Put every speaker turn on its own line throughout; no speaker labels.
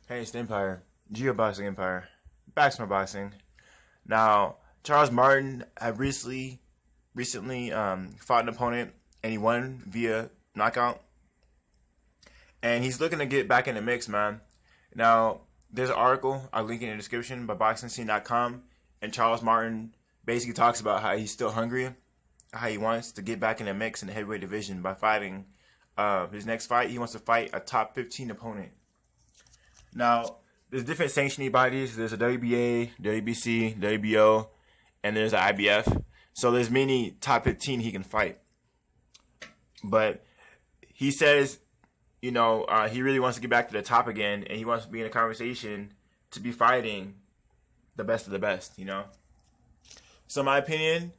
Hey, it's the Empire. Geoboxing Empire. Backsmart Boxing. Now, Charles Martin had recently fought an opponent and he won via knockout. And he's looking to get back in the mix, man. Now, there's an article I'll link in the description by boxingscene.com, and Charles Martin basically talks about how he's still hungry, how he wants to get back in the mix in the heavyweight division by fighting his next fight. He wants to fight a top 15 opponent. Now, there's different sanctioning bodies. There's a WBA, WBC, WBO, and there's an IBF. So there's many top 15 he can fight. But he says, he really wants to get back to the top again, and he wants to be in a conversation to be fighting the best of the best. So in my opinion,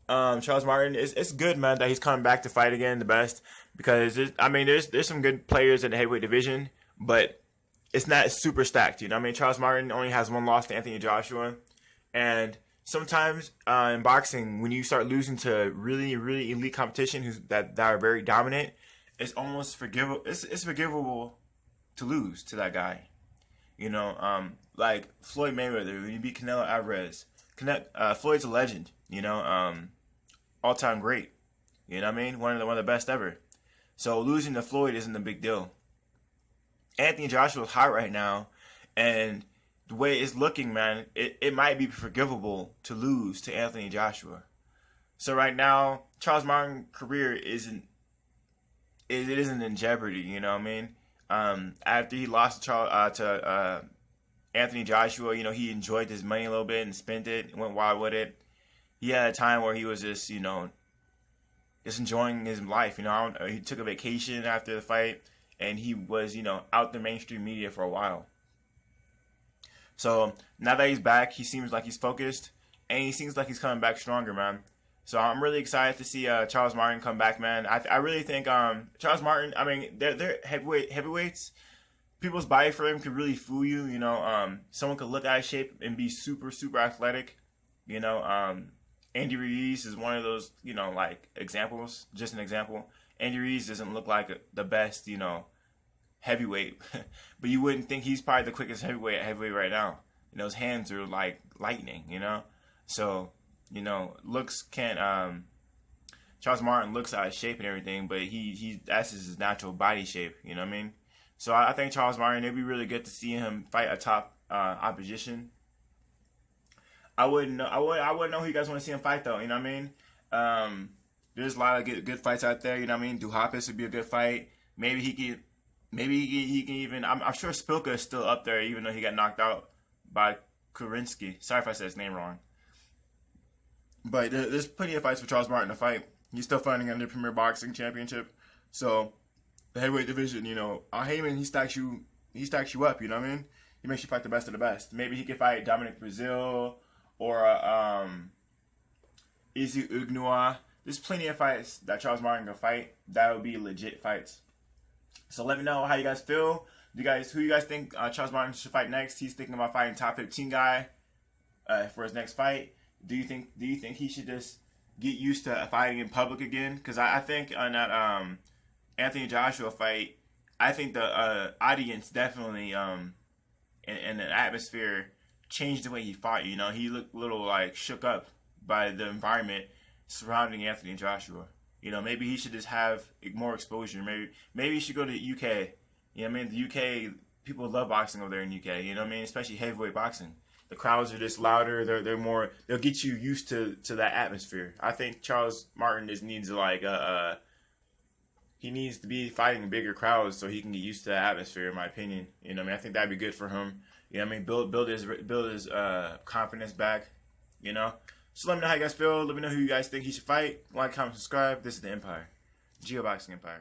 Charles Martin, it's good, man, that he's coming back to fight again the best, because there's some good players in the heavyweight division, but it's not super stacked. Charles Martin only has one loss to Anthony Joshua, and sometimes in boxing, when you start losing to really, really elite competition that are very dominant, it's almost forgivable. It's forgivable to lose to that guy. Like Floyd Mayweather when he beat Canelo Alvarez. Floyd's a legend. All time great. One of the best ever. So losing to Floyd isn't a big deal. Anthony Joshua is hot right now, and the way it's looking, man, it might be forgivable to lose to Anthony Joshua. So right now, Charles Martin's career isn't in jeopardy. After he lost to Anthony Joshua, he enjoyed his money a little bit and spent it, went wild with it. He had a time where he was just enjoying his life. He took a vacation after the fight, and he was out the mainstream media for a while. So now that he's back, he seems like he's focused, and he seems like he's coming back stronger, man. So I'm really excited to see Charles Martin come back, man. I really think Charles Martin, they're heavyweights. People's body frame could really fool you. Someone could look out of shape and be super, super athletic. Andy Ruiz is one of those, examples. Just an example. Andy Ruiz doesn't look like the best, heavyweight. But you wouldn't think he's probably the quickest heavyweight right now. His hands are like lightning, So, looks can't, Charles Martin looks out of shape and everything, but that's his natural body shape, So I think Charles Martin, it'd be really good to see him fight a top opposition. I wouldn't know who you guys want to see him fight though. There's a lot of good fights out there. Duhaupas would be a good fight. Maybe he can even. I'm sure Spilka is still up there, even though he got knocked out by Kurinsky. Sorry if I said his name wrong. But there's plenty of fights for Charles Martin to fight. He's still fighting under Premier Boxing Championship. So the heavyweight division, Heyman, he stacks you up. He makes you fight the best of the best. Maybe he could fight Dominic Brazil or Izzy Ugnua. There's plenty of fights that Charles Martin can fight that would be legit fights. So let me know how you guys feel. Who you guys think Charles Martin should fight next? He's thinking about fighting top 15 guy for his next fight. Do you think he should just get used to fighting in public again? Because I think on that Anthony Joshua fight, I think the audience definitely and the atmosphere changed the way he fought. He looked a little shook up by the environment surrounding Anthony Joshua. Maybe he should just have more exposure. Maybe he should go to the UK. The UK, people love boxing over there in the UK. Especially heavyweight boxing. The crowds are just louder. They'll get you used to that atmosphere. I think Charles Martin just needs he needs to be fighting bigger crowds so he can get used to the atmosphere, in my opinion. I think that'd be good for him. Build his confidence back. So let me know how you guys feel. Let me know who you guys think he should fight. Like, comment, subscribe. This is the Empire. Geoboxing Empire.